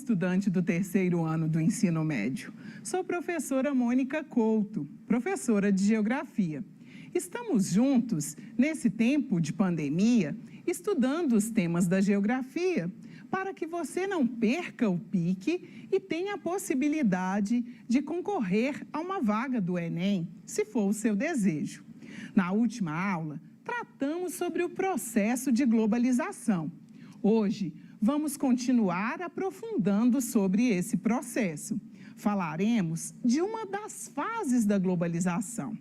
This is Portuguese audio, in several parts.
estudante do terceiro ano do ensino médio. Sou professora Mônica Couto, professora de Geografia. Estamos juntos, nesse tempo de pandemia, estudando os temas da geografia, para que você não perca o pique e tenha a possibilidade de concorrer a uma vaga do Enem, se for o seu desejo. Na última aula, tratamos sobre o processo de globalização. Hoje, vamos continuar aprofundando sobre esse processo. Falaremos de uma das fases da globalização,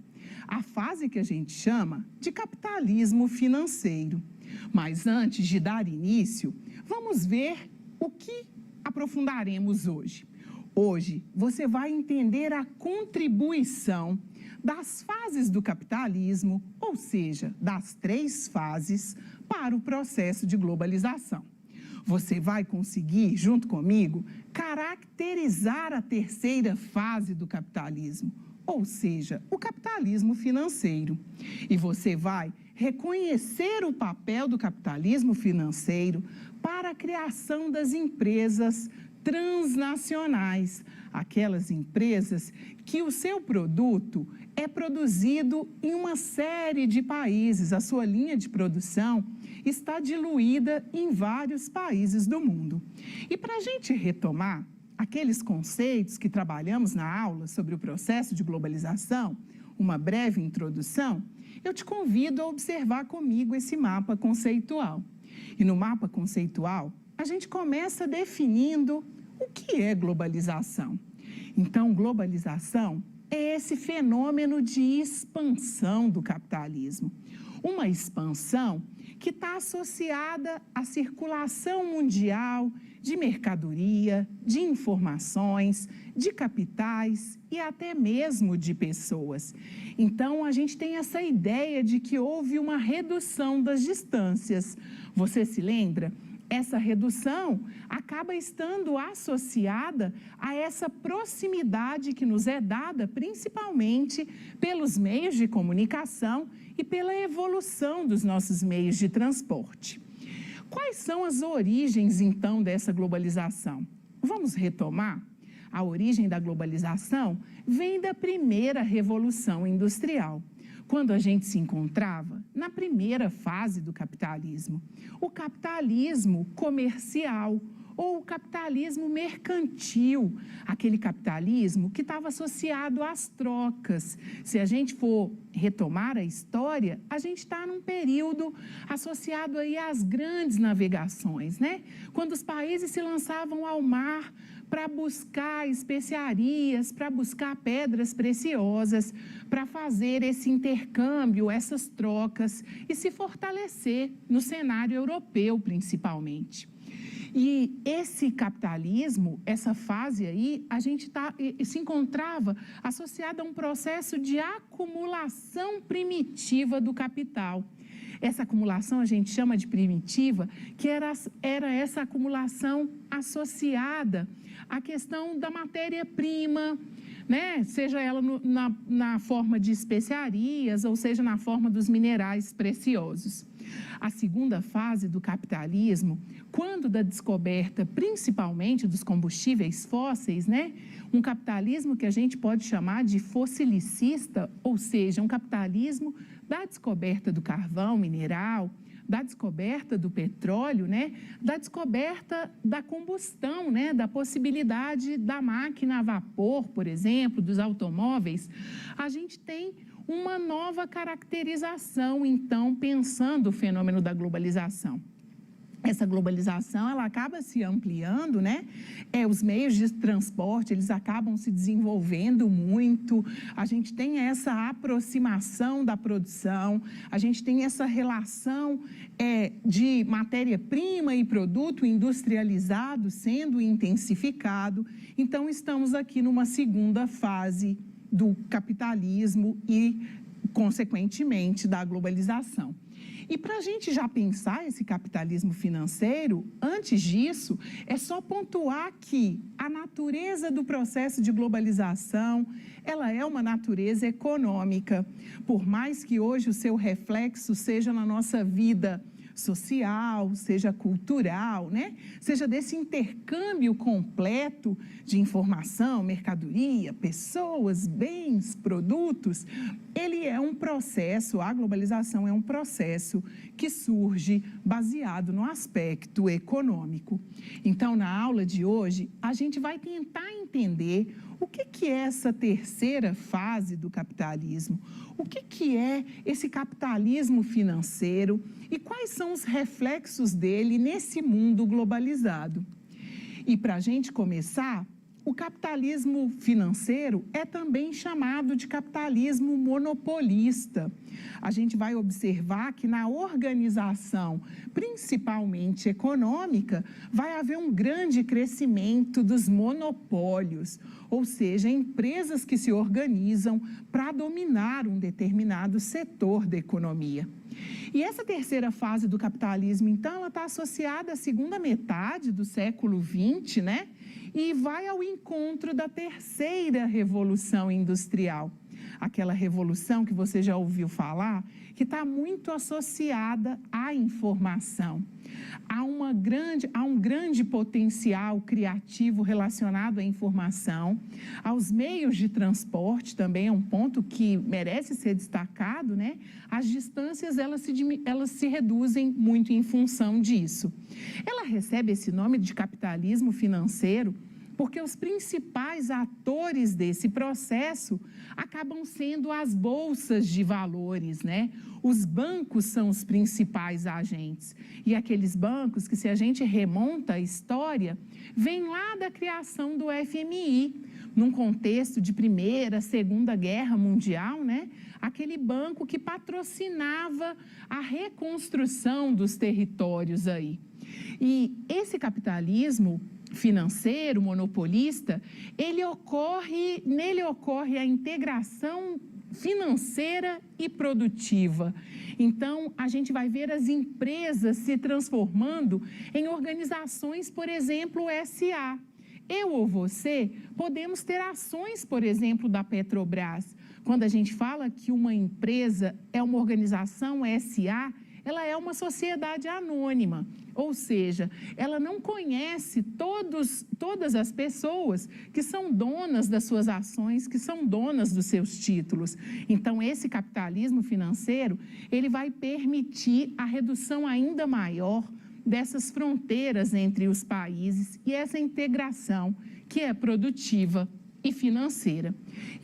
a fase que a gente chama de capitalismo financeiro. Mas antes de dar início, vamos ver o que aprofundaremos hoje. Hoje, você vai entender a contribuição das fases do capitalismo, ou seja, das 3 fases, para o processo de globalização. Você vai conseguir, junto comigo, caracterizar a 3ª fase do capitalismo, ou seja, o capitalismo financeiro. E você vai reconhecer o papel do capitalismo financeiro para a criação das empresas transnacionais, aquelas empresas que o seu produto é produzido em uma série de países, a sua linha de produção está diluída em vários países do mundo. E para a gente retomar aqueles conceitos que trabalhamos na aula sobre o processo de globalização, uma breve introdução, eu te convido a observar comigo esse mapa conceitual. E no mapa conceitual, a gente começa definindo o que é globalização. Então, globalização é esse fenômeno de expansão do capitalismo. Uma expansão que está associada à circulação mundial de mercadoria, de informações, de capitais e até mesmo de pessoas. Então, a gente tem essa ideia de que houve uma redução das distâncias. Você se lembra? Essa redução acaba estando associada a essa proximidade que nos é dada principalmente pelos meios de comunicação e pela evolução dos nossos meios de transporte. Quais são as origens, então, dessa globalização? Vamos retomar? A origem da globalização vem da primeira revolução industrial, quando a gente se encontrava na primeira fase do capitalismo, o capitalismo comercial ou o capitalismo mercantil, aquele capitalismo que estava associado às trocas. Se a gente for retomar a história, a gente está num período associado aí às grandes navegações, né? Quando os países se lançavam ao mar para buscar especiarias, para buscar pedras preciosas, para fazer esse intercâmbio, essas trocas e se fortalecer no cenário europeu, principalmente. E esse capitalismo, essa fase aí, a gente se encontrava associada a um processo de acumulação primitiva do capital. Essa acumulação a gente chama de primitiva, que era essa acumulação associada à questão da matéria-prima, né? Seja ela na forma de especiarias, ou seja na forma dos minerais preciosos. A segunda fase do capitalismo, quando da descoberta principalmente dos combustíveis fósseis, né? Um capitalismo que a gente pode chamar de fossilicista, ou seja, um capitalismo da descoberta do carvão mineral, da descoberta do petróleo, né? Da descoberta da combustão, né? Da possibilidade da máquina a vapor, por exemplo, dos automóveis, a gente tem uma nova caracterização, então, pensando o fenômeno da globalização. Essa globalização, ela acaba se ampliando, né? Os meios de transporte, eles acabam se desenvolvendo muito, a gente tem essa aproximação da produção, a gente tem essa relação de matéria-prima e produto industrializado sendo intensificado. Então, estamos aqui numa segunda fase do capitalismo e, consequentemente, da globalização. E para a gente já pensar esse capitalismo financeiro, antes disso, é só pontuar que a natureza do processo de globalização, ela é uma natureza econômica. Por mais que hoje o seu reflexo seja na nossa vida social, seja cultural, né? Seja desse intercâmbio completo de informação, mercadoria, pessoas, bens, produtos, ele é um processo, a globalização é um processo que surge baseado no aspecto econômico. Então, na aula de hoje, a gente vai tentar entender o que é essa terceira fase do capitalismo? O que é esse capitalismo financeiro e quais são os reflexos dele nesse mundo globalizado? E para a gente começar, o capitalismo financeiro é também chamado de capitalismo monopolista. A gente vai observar que na organização, principalmente econômica, vai haver um grande crescimento dos monopólios, ou seja, empresas que se organizam para dominar um determinado setor da economia. E essa terceira fase do capitalismo, então, ela está associada à segunda metade do século XX, né? E vai ao encontro da terceira revolução industrial. Aquela revolução que você já ouviu falar, que está muito associada à informação. Há um grande potencial criativo relacionado à informação, aos meios de transporte, também é um ponto que merece ser destacado, né? As distâncias, elas se reduzem muito em função disso. Ela recebe esse nome de capitalismo financeiro porque os principais atores desse processo acabam sendo as bolsas de valores, né? Os bancos são os principais agentes. E aqueles bancos que, se a gente remonta a história, vem lá da criação do FMI, num contexto de Primeira, Segunda Guerra Mundial, né? Aquele banco que patrocinava a reconstrução dos territórios aí. E esse capitalismo financeiro, monopolista, nele ocorre a integração financeira e produtiva. Então, a gente vai ver as empresas se transformando em organizações, por exemplo, SA. Eu ou você podemos ter ações, por exemplo, da Petrobras. Quando a gente fala que uma empresa é uma organização SA, ela é uma sociedade anônima, ou seja, ela não conhece todas as pessoas que são donas das suas ações, que são donas dos seus títulos. Então, esse capitalismo financeiro, ele vai permitir a redução ainda maior dessas fronteiras entre os países e essa integração que é produtiva e financeira.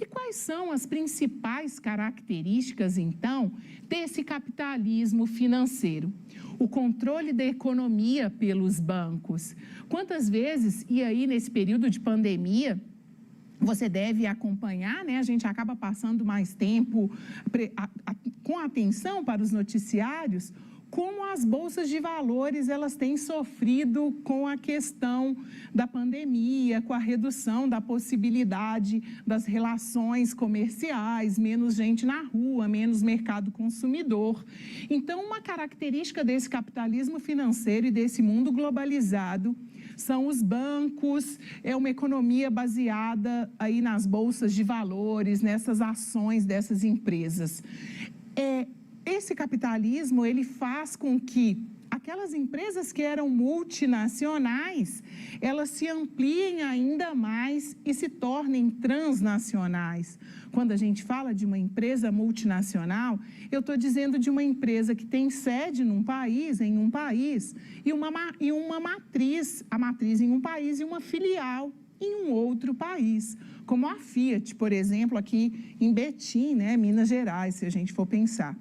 E quais são as principais características, então, desse capitalismo financeiro? O controle da economia pelos bancos. Quantas vezes, e aí nesse período de pandemia, você deve acompanhar, né? A gente acaba passando mais tempo com atenção para os noticiários, como as bolsas de valores elas têm sofrido com a questão da pandemia, com a redução da possibilidade das relações comerciais, menos gente na rua, menos mercado consumidor. Então, uma característica desse capitalismo financeiro e desse mundo globalizado são os bancos, é uma economia baseada aí nas bolsas de valores, nessas ações dessas empresas. Esse capitalismo, ele faz com que aquelas empresas que eram multinacionais, elas se ampliem ainda mais e se tornem transnacionais. Quando a gente fala de uma empresa multinacional, eu estou dizendo de uma empresa que tem sede em um país, e uma matriz, a matriz em um país e uma filial em um outro país, como a Fiat, por exemplo, aqui em Betim, né, Minas Gerais, se a gente for pensar.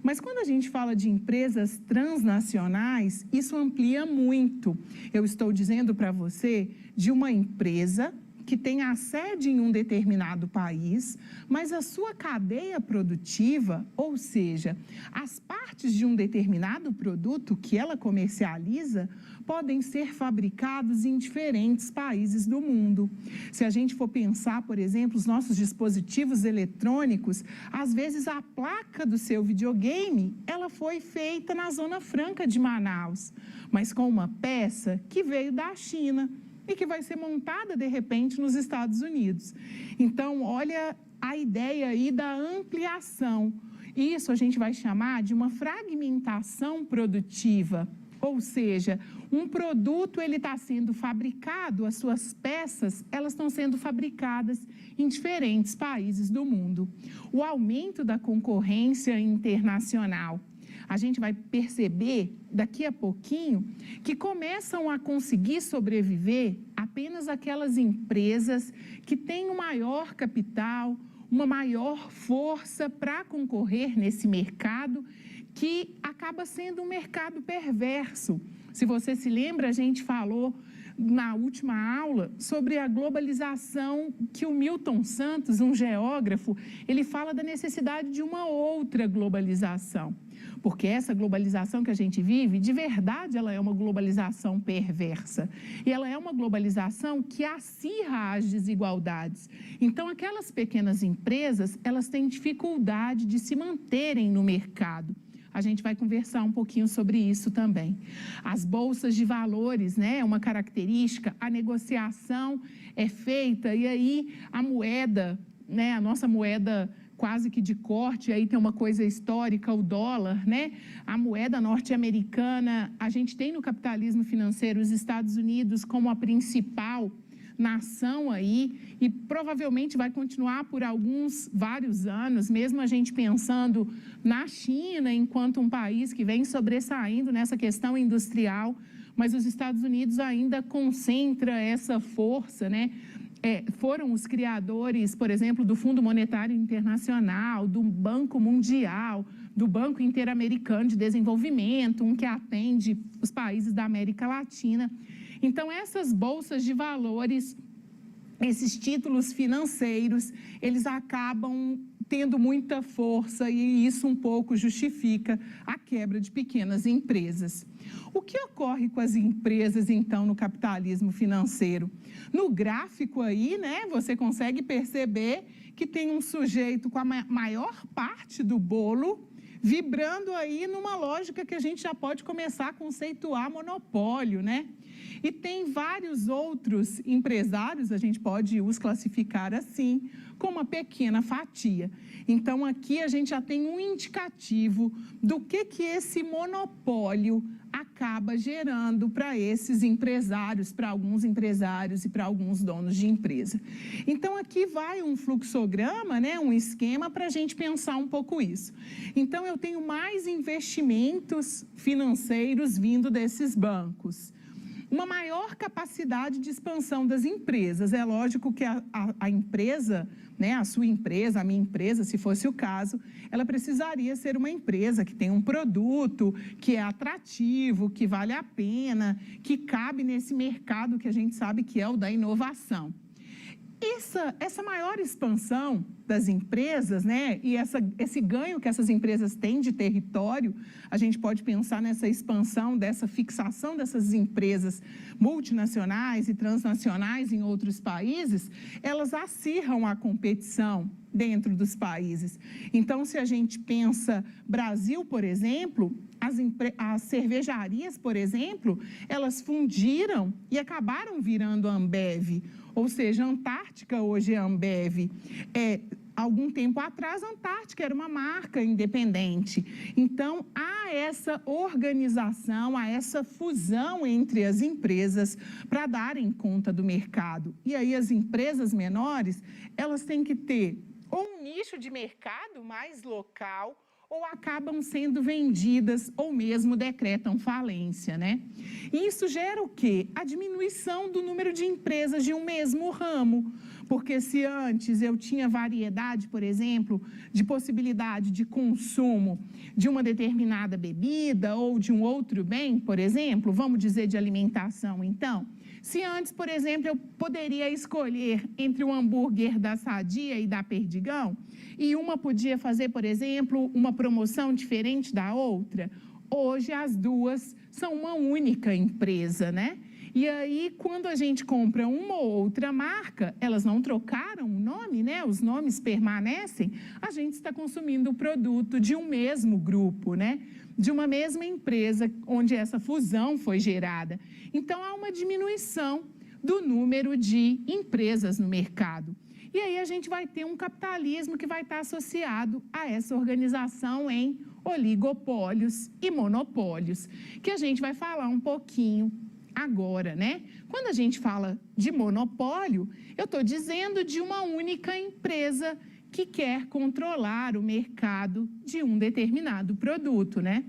Mas quando a gente fala de empresas transnacionais, isso amplia muito. Eu estou dizendo para você de uma empresa que tem a sede em um determinado país, mas a sua cadeia produtiva, ou seja, as partes de um determinado produto que ela comercializa, podem ser fabricados em diferentes países do mundo. Se a gente for pensar, por exemplo, os nossos dispositivos eletrônicos, às vezes a placa do seu videogame, ela foi feita na Zona Franca de Manaus, mas com uma peça que veio da China e que vai ser montada, de repente, nos Estados Unidos. Então, olha a ideia aí da ampliação. Isso a gente vai chamar de uma fragmentação produtiva, ou seja, um produto ele está sendo fabricado, as suas peças, elas estão sendo fabricadas em diferentes países do mundo. O aumento da concorrência internacional, a gente vai perceber daqui a pouquinho que começam a conseguir sobreviver apenas aquelas empresas que têm um maior capital, uma maior força para concorrer nesse mercado, que acaba sendo um mercado perverso. Se você se lembra, a gente falou na última aula sobre a globalização, que o Milton Santos, um geógrafo, ele fala da necessidade de uma outra globalização. Porque essa globalização que a gente vive, de verdade, ela é uma globalização perversa. E ela é uma globalização que acirra as desigualdades. Então, aquelas pequenas empresas, elas têm dificuldade de se manterem no mercado. A gente vai conversar um pouquinho sobre isso também. As bolsas de valores, né, uma característica, a negociação é feita e aí a moeda, né, a nossa moeda quase que de corte, aí tem uma coisa histórica, o dólar, né? A moeda norte-americana, a gente tem no capitalismo financeiro os Estados Unidos como a principal nação aí e provavelmente vai continuar por vários anos, mesmo a gente pensando na China enquanto um país que vem sobressaindo nessa questão industrial, mas os Estados Unidos ainda concentra essa força, né? Foram os criadores, por exemplo, do Fundo Monetário Internacional, do Banco Mundial, do Banco Interamericano de Desenvolvimento, um que atende os países da América Latina. Então, essas bolsas de valores, esses títulos financeiros, eles acabam tendo muita força e isso um pouco justifica a quebra de pequenas empresas. O que ocorre com as empresas, então, no capitalismo financeiro? No gráfico aí, né, você consegue perceber que tem um sujeito com a maior parte do bolo vibrando aí numa lógica que a gente já pode começar a conceituar monopólio, né? E tem vários outros empresários, a gente pode os classificar assim, com uma pequena fatia. Então, aqui a gente já tem um indicativo do que esse monopólio acaba gerando para esses empresários, para alguns empresários e para alguns donos de empresa. Então, aqui vai um fluxograma, né, um esquema para a gente pensar um pouco isso. Então, eu tenho mais investimentos financeiros vindo desses bancos. Uma maior capacidade de expansão das empresas. É lógico que a empresa, né, a sua empresa, a minha empresa, se fosse o caso, ela precisaria ser uma empresa que tem um produto, que é atrativo, que vale a pena, que cabe nesse mercado que a gente sabe que é o da inovação. Essa maior expansão das empresas, né, e esse ganho que essas empresas têm de território, a gente pode pensar nessa expansão, dessa fixação dessas empresas multinacionais e transnacionais em outros países, elas acirram a competição dentro dos países. Então, se a gente pensa Brasil, por exemplo, as cervejarias, por exemplo, elas fundiram e acabaram virando a Ambev, ou seja, a Antártica hoje é a Ambev. Algum tempo atrás, a Antártica era uma marca independente. Então, há essa organização, há essa fusão entre as empresas para darem conta do mercado. E aí, as empresas menores, elas têm que ter ou um nicho de mercado mais local, ou acabam sendo vendidas, ou mesmo decretam falência, né? E isso gera o quê? A diminuição do número de empresas de um mesmo ramo, Porque se antes eu tinha variedade, por exemplo, de possibilidade de consumo de uma determinada bebida ou de um outro bem, por exemplo, vamos dizer de alimentação, então, se antes, por exemplo, eu poderia escolher entre o hambúrguer da Sadia e da Perdigão, e uma podia fazer, por exemplo, uma promoção diferente da outra, hoje as duas são uma única empresa, né? E aí, quando a gente compra uma ou outra marca, elas não trocaram o nome, né? Os nomes permanecem, a gente está consumindo o produto de um mesmo grupo, né? De uma mesma empresa onde essa fusão foi gerada. Então, há uma diminuição do número de empresas no mercado. E aí a gente vai ter um capitalismo que vai estar associado a essa organização em oligopólios e monopólios, que a gente vai falar um pouquinho agora, né? Quando a gente fala de monopólio, eu estou dizendo de uma única empresa que quer controlar o mercado de um determinado produto, né?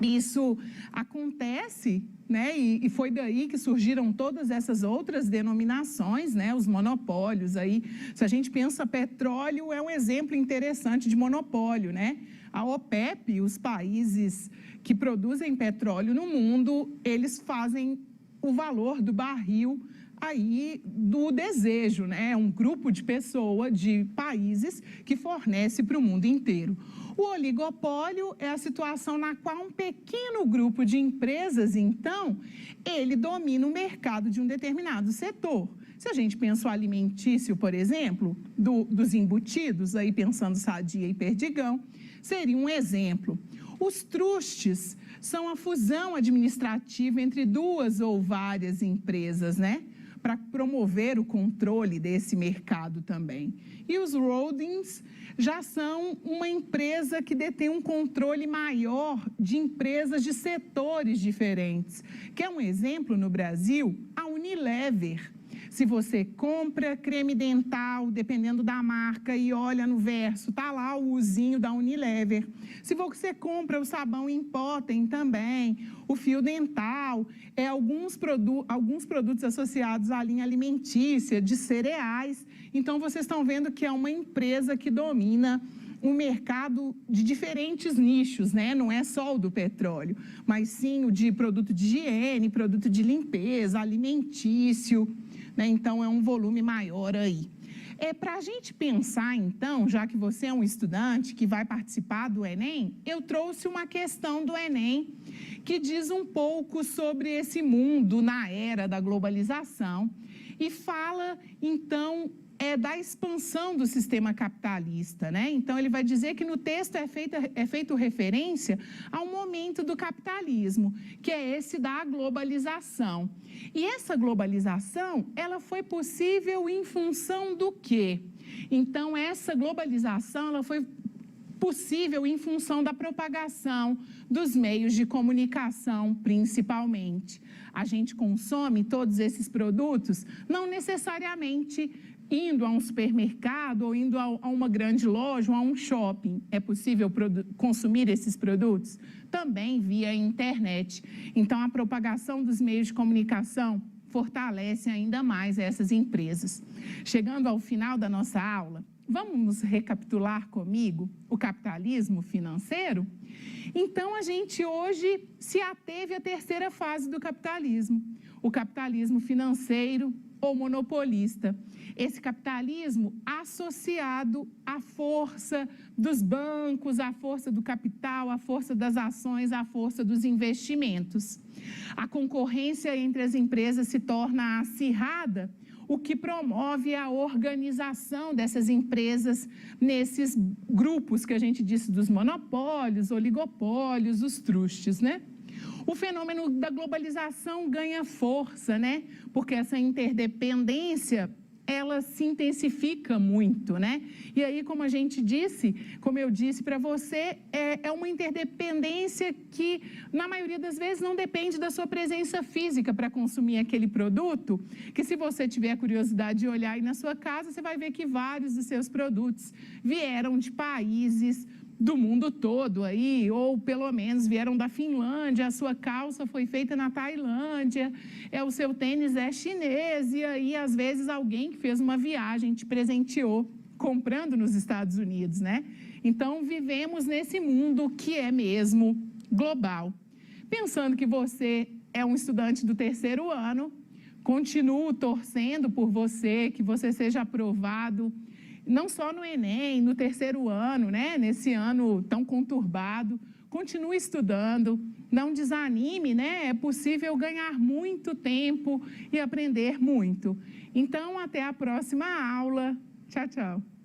Isso acontece, né? E foi daí que surgiram todas essas outras denominações, né? Os monopólios aí. Se a gente pensa, petróleo é um exemplo interessante de monopólio, né? A OPEP, os países que produzem petróleo no mundo, eles fazem o valor do barril aí do desejo, né? É um grupo de pessoas, de países que fornece para o mundo inteiro. O oligopólio é a situação na qual um pequeno grupo de empresas, então, ele domina o mercado de um determinado setor. Se a gente pensa o alimentício, por exemplo, dos embutidos, aí pensando Sadia e Perdigão, seria um exemplo. Os trustes são a fusão administrativa entre duas ou várias empresas, né? Para promover o controle desse mercado também. E os holdings já são uma empresa que detém um controle maior de empresas de setores diferentes. Quer um exemplo no Brasil? A Unilever. Se você compra creme dental, dependendo da marca, e olha no verso, está lá o usinho da Unilever. Se você compra o sabão em pó, tem também o fio dental, alguns produtos associados à linha alimentícia, de cereais. Então, vocês estão vendo que é uma empresa que domina um mercado de diferentes nichos, né? Não é só o do petróleo, mas sim o de produto de higiene, produto de limpeza, alimentício, né? Então, é um volume maior aí. Para a gente pensar, então, já que você é um estudante que vai participar do Enem, eu trouxe uma questão do Enem que diz um pouco sobre esse mundo na era da globalização e fala, então, da expansão do sistema capitalista, né? Então, ele vai dizer que no texto é feito referência ao momento do capitalismo, que é esse da globalização. E essa globalização, ela foi possível em função do quê? Então, essa globalização, ela foi possível em função da propagação dos meios de comunicação, principalmente. A gente consome todos esses produtos, não necessariamente indo a um supermercado ou indo a uma grande loja ou a um shopping. É possível consumir esses produtos? Também via internet. Então, a propagação dos meios de comunicação fortalece ainda mais essas empresas. Chegando ao final da nossa aula, vamos recapitular comigo o capitalismo financeiro? Então, a gente hoje se ateve à terceira fase do capitalismo, o capitalismo financeiro ou monopolista. Esse capitalismo associado à força dos bancos, à força do capital, à força das ações, à força dos investimentos. A concorrência entre as empresas se torna acirrada, o que promove a organização dessas empresas nesses grupos que a gente disse dos monopólios, oligopólios, os trustes, né? O fenômeno da globalização ganha força, né? Porque essa interdependência, ela se intensifica muito, né? E aí, como eu disse para você, é uma interdependência que, na maioria das vezes, não depende da sua presença física para consumir aquele produto, que se você tiver a curiosidade de olhar aí na sua casa, você vai ver que vários dos seus produtos vieram de países do mundo todo aí, ou pelo menos vieram da Finlândia, a sua calça foi feita na Tailândia, o seu tênis é chinês, e aí às vezes alguém que fez uma viagem te presenteou comprando nos Estados Unidos, né? Então vivemos nesse mundo que é mesmo global. Pensando que você é um estudante do terceiro ano, continuo torcendo por você, que você seja aprovado, não só no Enem, no terceiro ano, né? Nesse ano tão conturbado. Continue estudando, não desanime, né? É possível ganhar muito tempo e aprender muito. Então, até a próxima aula. Tchau, tchau.